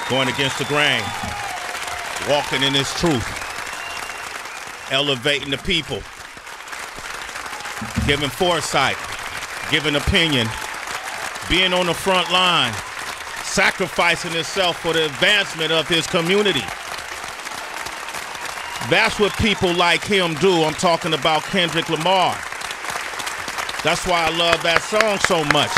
Going against the grain. Walking in his truth. Elevating the people. Giving foresight. Giving opinion. Being on the front line. Sacrificing himself for the advancement of his community. That's what people like him do. I'm talking about Kendrick Lamar. That's why I love that song so much.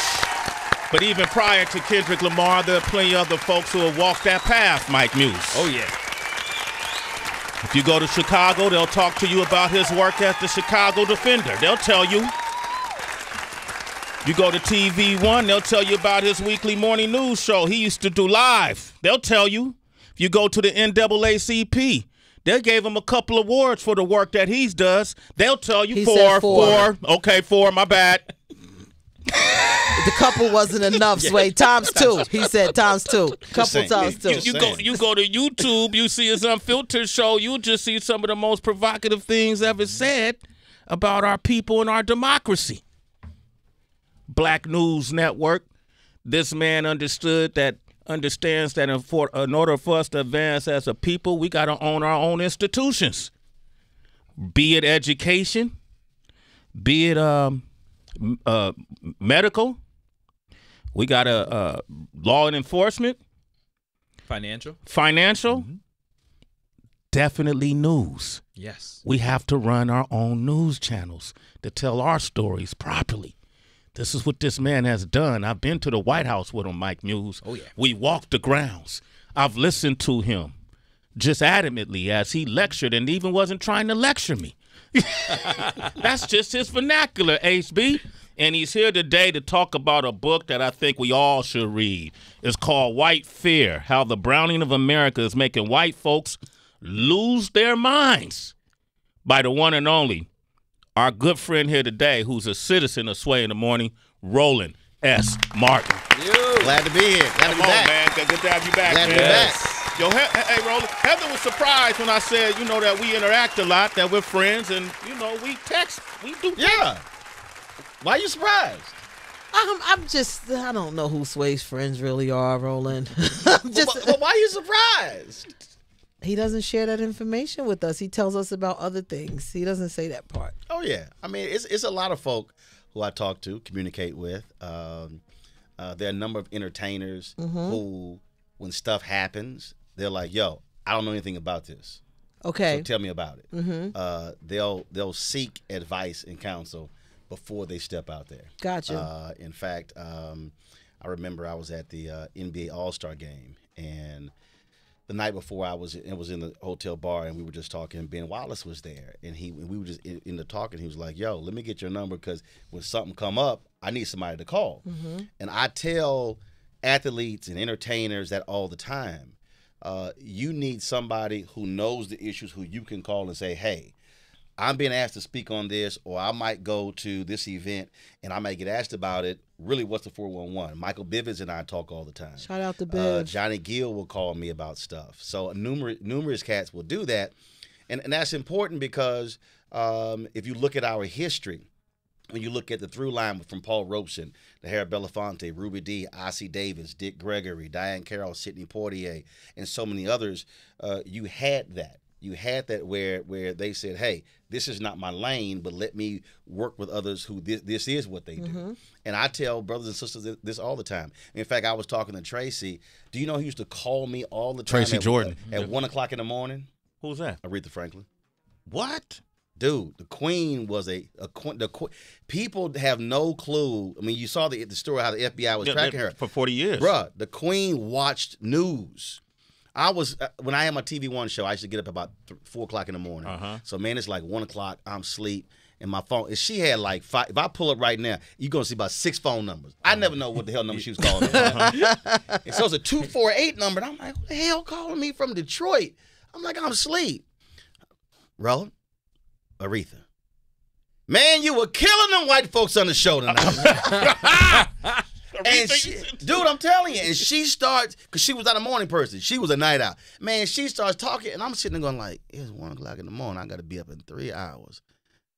But even prior to Kendrick Lamar, there are plenty of other folks who have walked that path, Mike Muse. Oh, yeah. If you go to Chicago, they'll talk to you about his work as the Chicago Defender. They'll tell you. You go to TV One, they'll tell you about his weekly morning news show he used to do live. They'll tell you. If you go to the NAACP, they gave him a couple awards for the work that he does. They'll tell you four. Okay, four, my bad. The couple wasn't enough, Sway. Times two. He said times two. Couple times two. You go to YouTube, you see his Unfiltered show, you just see some of the most provocative things ever said about our people and our democracy. Black News Network. This man understands that in order for us to advance as a people, we got to own our own institutions. Be it education, be it medical. We got law and enforcement. Financial. Mm-hmm. Definitely news. Yes. We have to run our own news channels to tell our stories properly. This is what this man has done. I've been to the White House with him, Mike Muse. Oh, yeah. We walked the grounds. I've listened to him just adamantly as he lectured and even wasn't trying to lecture me. That's just his vernacular, HB. And he's here today to talk about a book that I think we all should read. It's called White Fear, How the Browning of America is Making White Folks Lose Their Minds, by the one and only, our good friend here today, who's a citizen of Sway in the Morning, Roland S. Martin. Glad to be here. Glad to be back. Man. Good to have you back, Glad man. to be back. Yo, hey, Roland, Heather was surprised when I said, that we interact a lot, that we're friends, and, we text. We do text. Yeah. Why are you surprised? I don't know who Sway's friends really are, Roland. Well, why are you surprised? He doesn't share that information with us. He tells us about other things. He doesn't say that part. Oh, yeah. I mean, it's a lot of folk who I talk to, communicate with. There are a number of entertainers who, when stuff happens, they're like, yo, I don't know anything about this. Okay. So tell me about it. They'll seek advice and counsel before they step out there. Gotcha. In fact, I remember I was at the NBA All-Star game, and the night before I was in the hotel bar, and we were just talking. Ben Wallace was there, and we were just in the talking. He was like, yo, let me get your number, because when something come up, I need somebody to call. And I tell athletes and entertainers that all the time. You need somebody who knows the issues, who you can call and say, hey, I'm being asked to speak on this, or I might go to this event and I might get asked about it. Really, what's the 411? Michael Bivins and I talk all the time. Shout out to Biv. Johnny Gill will call me about stuff. So numerous cats will do that. And that's important because if you look at our history, when you look at the through line from Paul Robeson, Harry Belafonte, Ruby Dee, Ossie Davis, Dick Gregory, Diane Carroll, Sidney Poitier, and so many others, you had that. You had that where they said, hey, this is not my lane, but let me work with others who this is what they do. And I tell brothers and sisters this all the time. In fact, I was talking to Tracy. Do you know who used to call me all the time? Tracy Jordan. At 1 o'clock in the morning? Who's that? Aretha Franklin. What? Dude, the Queen was people have no clue. I mean, you saw the story how the FBI was tracking her. For 40 years. Bruh, the Queen watched news. When I had my TV One show, I used to get up about 4 o'clock in the morning. So, man, it's like 1 o'clock, I'm asleep, and my phone, she had like 5, if I pull up right now, you're going to see about 6 phone numbers. I never know what the hell number she was calling me. And so it's a 248 number, and I'm like, what the hell calling me from Detroit? I'm like, I'm asleep. Roland, Aretha. Man, you were killing them white folks on the show tonight. And dude, I'm telling you, and she starts, because she was not a morning person. She was a night out. Man, she starts talking, and I'm sitting there going like, it's 1 o'clock in the morning. I got to be up in 3 hours.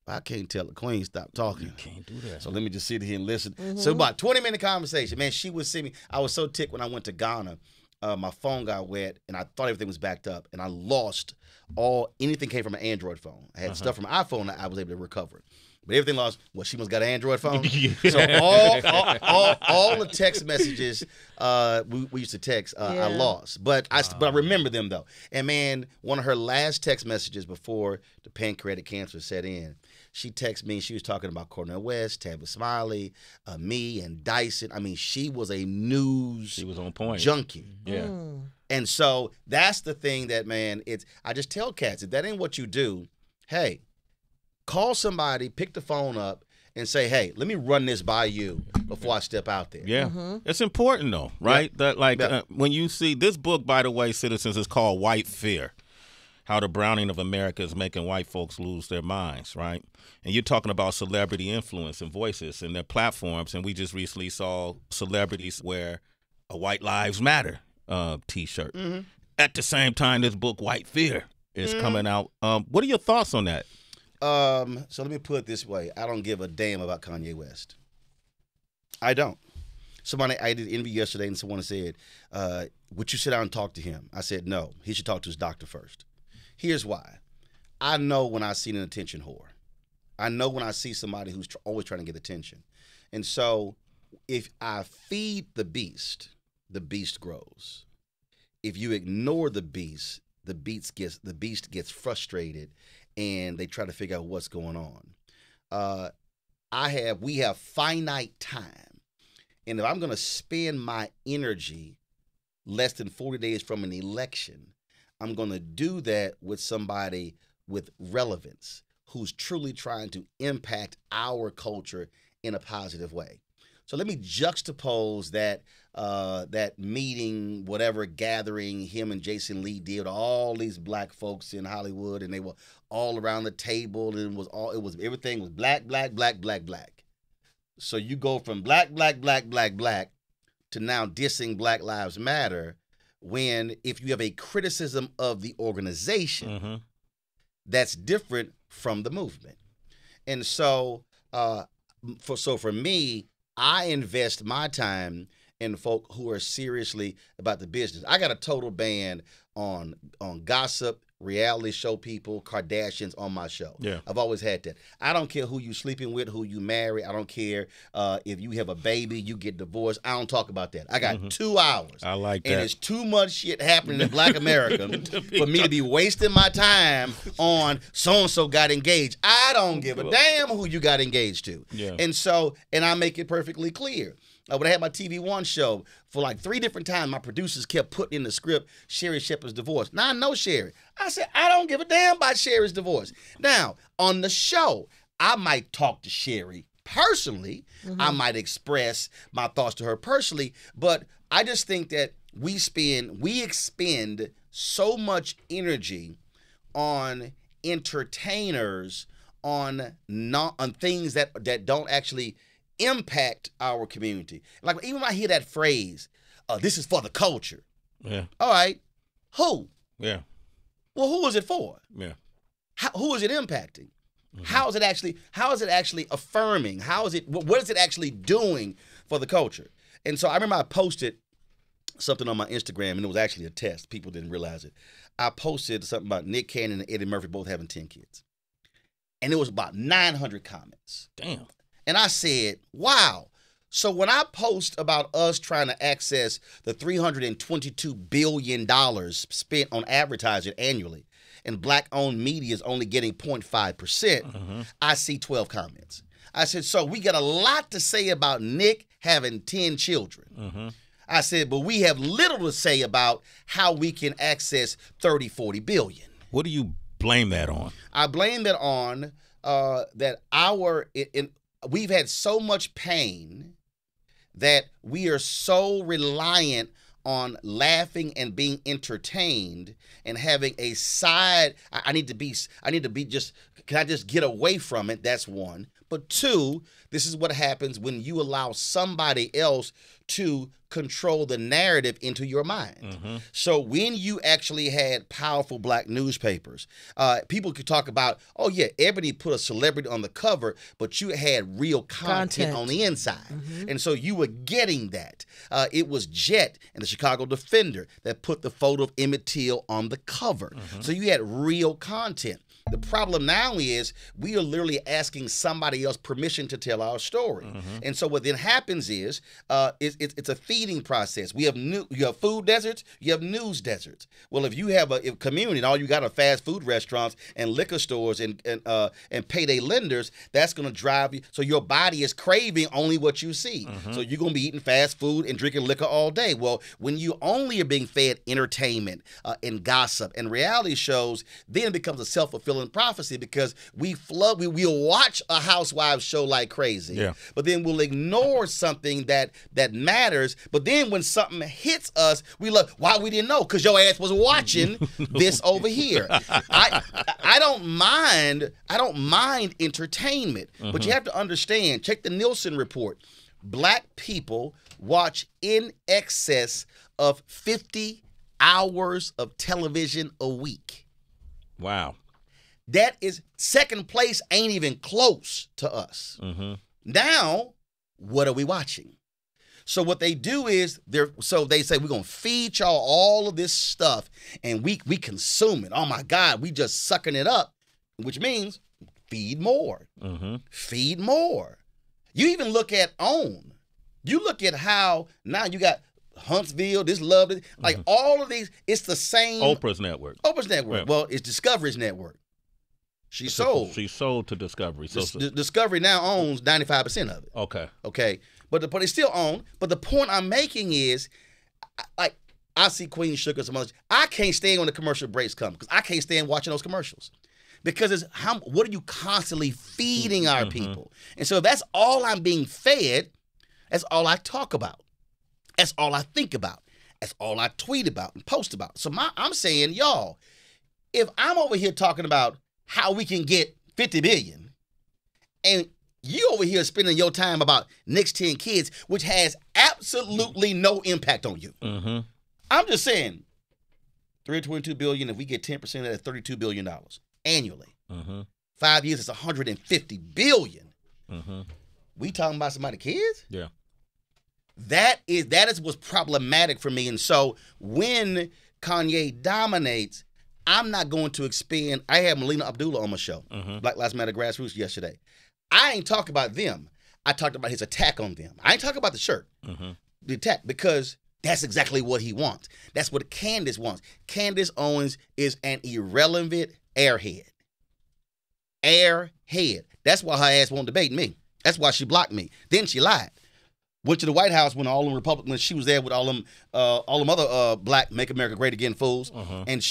I can't tell the Queen stop talking. You can't do that. So let me just sit here and listen. So about 20-minute conversation. Man, she would see me. I was so ticked when I went to Ghana my phone got wet, and I thought everything was backed up, and I lost anything came from an Android phone. I had stuff from an iPhone that I was able to recover. But everything lost. Well, she must got an Android phone. So all the text messages we used to text, I lost. But I remember them though. And man, one of her last text messages before the pancreatic cancer set in, she texted me. She was talking about Kanye West, Tabitha Smiley, me, and Dyson. I mean, she was a news. She was on point. Junkie. Yeah. And so that's the thing that, man, I just tell cats, if that ain't what you do, hey, call somebody, pick the phone up, and say, hey, let me run this by you before I step out there. Yeah. It's important, though, right? Yeah. That when you see this book, by the way, citizens, is called White Fear, How the Browning of America is Making White Folks Lose Their Minds, right? And you're talking about celebrity influence and voices and their platforms, and we just recently saw celebrities wear a White Lives Matter T-shirt. At the same time, this book, White Fear, is coming out. What are your thoughts on that? So let me put it this way. I don't give a damn about Kanye West. I don't. I did an interview yesterday, and someone said, would you sit down and talk to him? I said, no. He should talk to his doctor first. Here's why. I know when I see an attention whore. I know when I see somebody who's always trying to get attention. And so if I feed the beast grows. If you ignore the beast gets frustrated, and they try to figure out what's going on. We have finite time. And if I'm going to spend my energy less than 40 days from an election, I'm going to do that with somebody with relevance who's truly trying to impact our culture in a positive way. So let me juxtapose that meeting, whatever gathering him and Jason Lee did, all these black folks in Hollywood, and they were all around the table, and everything was black, black, black, black, black. So you go from black, black, black, black, black to now dissing Black Lives Matter, when if you have a criticism of the organization, that's different from the movement. And so for me, I invest my time in folk who are seriously about the business. I got a total ban on gossip, reality show people, Kardashians on my show. Yeah. I've always had that. I don't care who you sleeping with, who you marry. I don't care if you have a baby, you get divorced. I don't talk about that. I got 2 hours. I like that. And it's too much shit happening in Black America for me to be wasting my time on so-and-so got engaged. I don't give a damn who you got engaged to. Yeah. And I make it perfectly clear. When I had my TV One show, for like 3 different times, my producers kept putting in the script, Sherry Shepherd's divorce. Now, I know Sherry. I said, I don't give a damn about Sherry's divorce. Now, on the show, I might talk to Sherry personally. I might express my thoughts to her personally. But I just think that we expend so much energy on entertainers, on things that don't actually impact our community. Like, even when I hear that phrase, this is for the culture. Yeah. All right. Who? Yeah. Well, who is it for? Yeah. Who is it impacting? How is it actually affirming? What is it actually doing for the culture? And so I remember I posted something on my Instagram, and it was actually a test. People didn't realize it. I posted something about Nick Cannon and Eddie Murphy both having 10 kids. And it was about 900 comments. Damn. And I said, wow. So when I post about us trying to access the $322 billion spent on advertising annually, and Black-owned media is only getting 0.5%, I see 12 comments. I said, so we got a lot to say about Nick having 10 children. I said, but we have little to say about how we can access 30, 40 billion. What do you blame that on? I blame it on we've had so much pain that we are so reliant on laughing and being entertained and having a side. Can I just get away from it? That's one. But two, this is what happens when you allow somebody else to control the narrative into your mind. So when you actually had powerful black newspapers, people could talk about, oh yeah, Ebony put a celebrity on the cover, but you had real content on the inside. And so you were getting that. It was Jet and the Chicago Defender that put the photo of Emmett Till on the cover. So you had real content. The problem now is we are literally asking somebody else permission to tell our story. And so what then happens is it's a feeding process. You have food deserts, you have news deserts. Well, if you have a community and all you got are fast food restaurants and liquor stores and payday lenders, that's going to drive you. So your body is craving only what you see. So you're going to be eating fast food and drinking liquor all day. Well, when you only are being fed entertainment and gossip and reality shows, then it becomes a self-fulfilling prophecy because we'll watch a housewives show like crazy, but then we'll ignore something that matters. But then when something hits us, we look, why we didn't know? Because your ass was watching this over here. I don't mind entertainment, but you have to understand. Check the Nielsen report. Black people watch in excess of 50 hours of television a week. Wow. That is second place, ain't even close to us. Now, what are we watching? So what they do is they say we're gonna feed y'all all of this stuff and we consume it. Oh my God, we just sucking it up, which means feed more. Feed more. You even look at OWN. You look at how now you got Huntsville, this love, like all of these, it's the same. Oprah's network. Yeah. Well, it's Discovery's network. She sold to Discovery. So Discovery now owns 95% of it. Okay. But it's still owned. But the point I'm making is, like, I see Queen Sugar and some others. I can't stand when the commercial breaks come because I can't stand watching those commercials. Because what are you constantly feeding our people? And so if that's all I'm being fed, that's all I talk about. That's all I think about. That's all I tweet about and post about. So I'm saying, y'all, if I'm over here talking about how we can get 50 billion, and you over here spending your time about next 10 kids, which has absolutely no impact on you. I'm just saying, $322 billion, if we get 10% of that, $32 billion annually. 5 years, it's $150 billion. We talking about somebody's kids? Yeah. That is what's problematic for me. And so when Kanye dominates, I'm not going to expand. I had Melina Abdullah on my show, Black Lives Matter Grassroots, yesterday. I ain't talking about them. I talked about his attack on them. I ain't talking about the shirt, the attack, because that's exactly what he wants. That's what Candace wants. Candace Owens is an irrelevant airhead. Airhead. That's why her ass won't debate me. That's why she blocked me. Then she lied. Went to the White House when all them Republicans, when she was there with all them other black Make America Great Again fools. And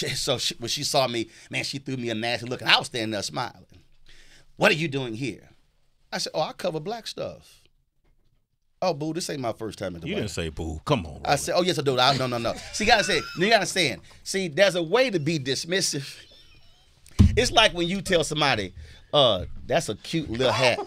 when she saw me, man, she threw me a nasty look, and I was standing there smiling. What are you doing here? I said, oh, I cover black stuff. Oh, boo, this ain't my first time in the White House. You didn't say boo. Come on. I said, oh, yes, I do. No. See, you gotta understand. See, there's a way to be dismissive. It's like when you tell somebody, that's a cute little hat.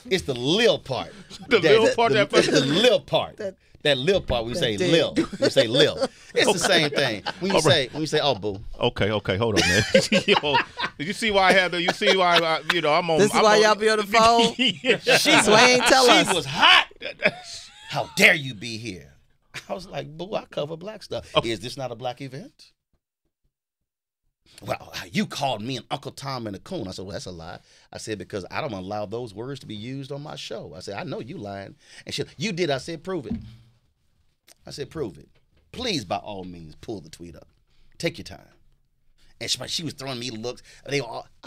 It's the lil part. The lil part? It's the lil part. That lil part, we say lil. We say lil. It's the same thing. When you say, oh, boo. Okay, hold on, man. Yo, you see why I had to, you see why, I'm on. This is why y'all be on the phone? Sway ain't tell us. She was hot. How dare you be here? I was like, boo, I cover black stuff. Oh. Is this not a black event? Well, you called me an Uncle Tom and a coon. I said, well, that's a lie. I said, because I don't allow those words to be used on my show. I said, I know you lying. And she, you did. I said, prove it. I said, prove it. Please, by all means, pull the tweet up. Take your time. And she was throwing me looks. I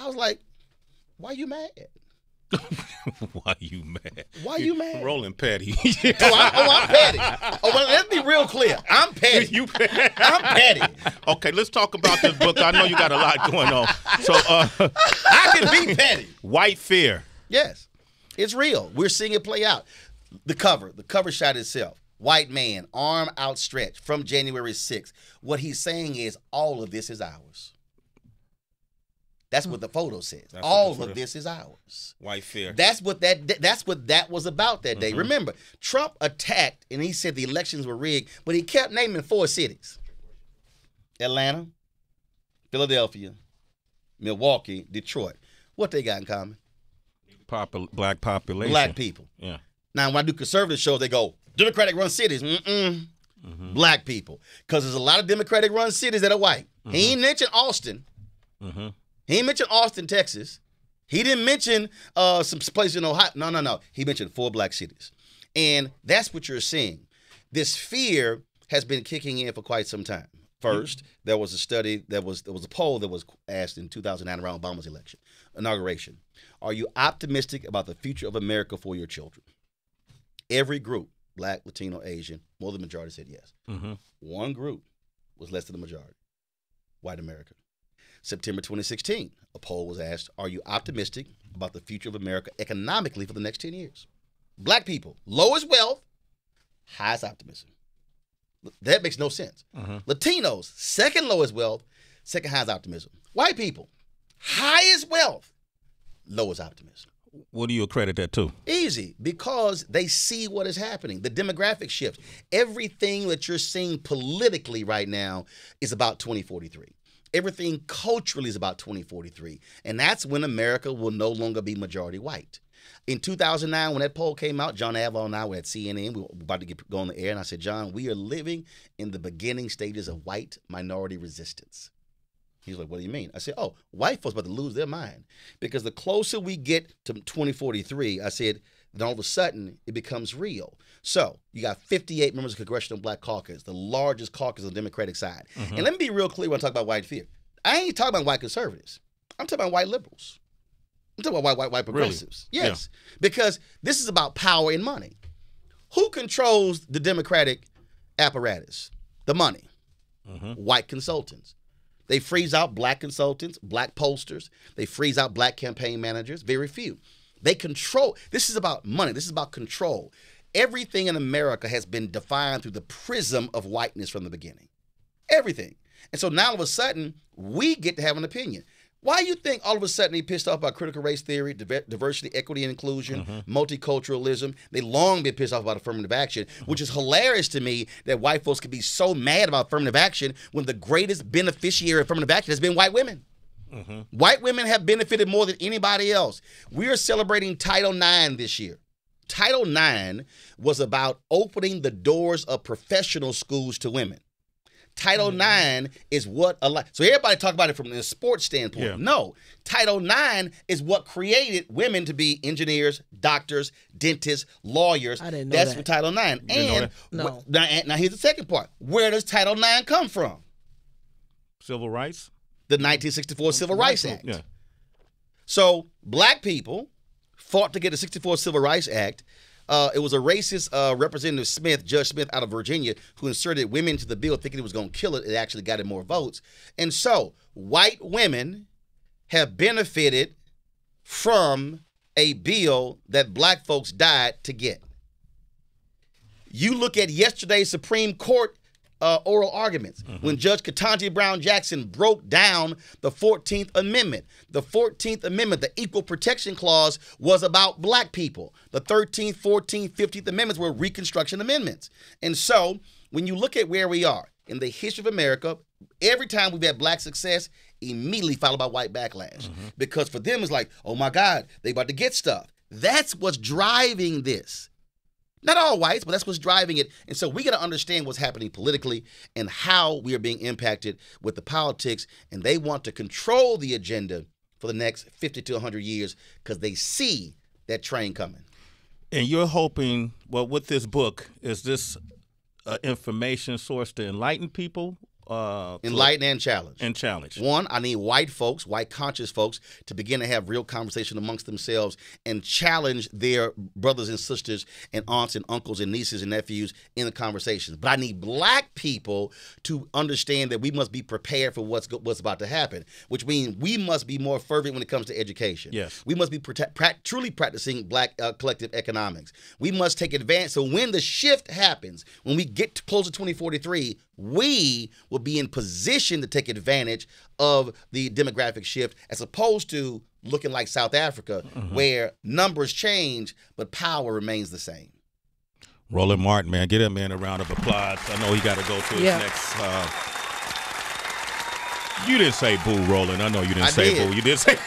was like, why you mad? Why you mad? Why you mad? Rolling petty. I'm petty. Oh, well, let's be real clear. I'm petty. You petty. I'm petty. Okay, let's talk about this book. I know you got a lot going on. So I can be petty. White Fear. Yes. It's real. We're seeing it play out. The cover shot itself. White man, arm outstretched from January 6th. What he's saying is all of this is ours. That's what the photo says. That's All what the photo- of this is ours. White fear. That's what that was about that day. Remember, Trump attacked and he said the elections were rigged, but he kept naming 4 cities: Atlanta, Philadelphia, Milwaukee, Detroit. What they got in common? Black population. Black people. Yeah. Now, when I do conservative shows, they go, Democratic-run cities. Black people. Because there's a lot of Democratic-run cities that are white. He ain't mentioned Austin. He ain't mentioned Austin, Texas. He didn't mention some place in Ohio. No. He mentioned 4 black cities. And that's what you're seeing. This fear has been kicking in for quite some time. First, there was a study, there was a poll that was asked in 2009 around Obama's inauguration. Are you optimistic about the future of America for your children? Every group, black, Latino, Asian, more than the majority said yes. One group was less than the majority, white America. September 2016, a poll was asked, are you optimistic about the future of America economically for the next 10 years? Black people, lowest wealth, highest optimism. That makes no sense. Latinos, second lowest wealth, second highest optimism. White people, highest wealth, lowest optimism. What do you accredit that to? Easy, because they see what is happening. The demographic shift. Everything that you're seeing politically right now is about 2043. Everything culturally is about 2043. And that's when America will no longer be majority white. In 2009, when that poll came out, John Avon and I were at CNN. We were about to go on the air. And I said, John, we are living in the beginning stages of white minority resistance. He's like, what do you mean? I said, oh, white folks about to lose their mind. Because the closer we get to 2043, I said, then all of a sudden, it becomes real. So you got 58 members of the Congressional Black Caucus, the largest caucus on the Democratic side. And let me be real clear when I talk about white fear. I ain't talking about white conservatives. I'm talking about white liberals. I'm talking about white progressives. Really? Yes. Yeah. Because this is about power and money. Who controls the Democratic apparatus? The money. White consultants. They freeze out black consultants, black posters. They freeze out black campaign managers. Very few. They control. This is about money. This is about control. Everything in America has been defined through the prism of whiteness from the beginning. Everything. And so now all of a sudden, we get to have an opinion. Why you think all of a sudden they pissed off about critical race theory, diversity, equity, and inclusion, multiculturalism? They long been pissed off about affirmative action, which is hilarious to me that white folks can be so mad about affirmative action when the greatest beneficiary of affirmative action has been white women. White women have benefited more than anybody else. We are celebrating Title IX this year. Title IX was about opening the doors of professional schools to women. Title IX is what so everybody talk about it from the sports standpoint. Yeah. No, Title IX is what created women to be engineers, doctors, dentists, lawyers. I didn't know That's that. what Title IX. And No. now here's the second part. Where does Title IX come from? Civil rights? The 1964 Civil Rights Act. Yeah. So black people fought to get the 64 Civil Rights Act. It was a racist Representative Smith, Judge Smith out of Virginia, who inserted women into the bill thinking it was going to kill it. It actually got it more votes. And so white women have benefited from a bill that black folks died to get. You look at yesterday's Supreme Court oral arguments when Judge Ketanji Brown Jackson broke down the 14th Amendment. The 14th Amendment, the Equal Protection Clause, was about black people. The 13th, 14th, 15th Amendments were Reconstruction Amendments. And so when you look at where we are in the history of America, every time we've had black success, immediately followed by white backlash. Because for them, it's like, oh my God, they about to get stuff. That's what's driving this. Not all whites, but that's what's driving it. And so we got to understand what's happening politically and how we are being impacted with the politics. And they want to control the agenda for the next 50 to 100 years because they see that train coming. And you're hoping, well, with this book, is this information source to enlighten people? Enlighten and challenge. And challenge. One, I need white folks, white conscious folks, to begin to have real conversation amongst themselves and challenge their brothers and sisters and aunts and uncles and nieces and nephews in the conversations. But I need black people to understand that we must be prepared for what's about to happen, which means we must be more fervent when it comes to education. Yes. We must be truly practicing black collective economics. We must take advantage. So when the shift happens, when we get close to 2043, we will be in position to take advantage of the demographic shift as opposed to looking like South Africa, where numbers change, but power remains the same. Roland Martin, man, give that man a round of applause. I know he got to go to his next. You didn't say boo, Roland. I know you didn't say boo. You did say.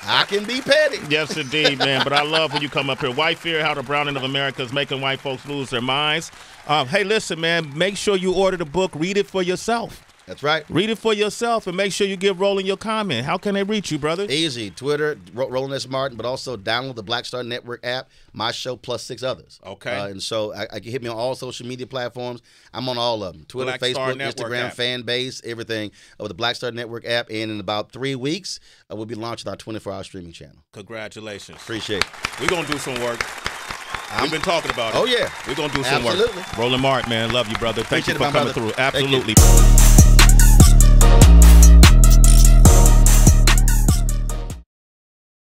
I can be petty. Yes, indeed, man. But I love when you come up here. White Fear, How the Browning of America is Making White Folks Lose Their Minds. Hey, listen, man, make sure you order the book. Read it for yourself. That's right. Read it for yourself and make sure you give Roland your comment. How can they reach you, brother? Easy. Twitter, Roland S. Martin, but also download the Black Star Network app, my show, plus 6 others. Okay. And so I can hit me on all social media platforms. I'm on all of them. Twitter, Black Facebook, Star Network Instagram, app. fan base, everything with the Black Star Network app. And in about 3 weeks, we'll be launching our 24-hour streaming channel. Congratulations. Appreciate it. We're going to do some work. We've been talking about it. Oh, yeah. We're going to do some Absolutely. work. Roland Martin, man, love you, brother. Thank you for coming through. Absolutely. Thank you.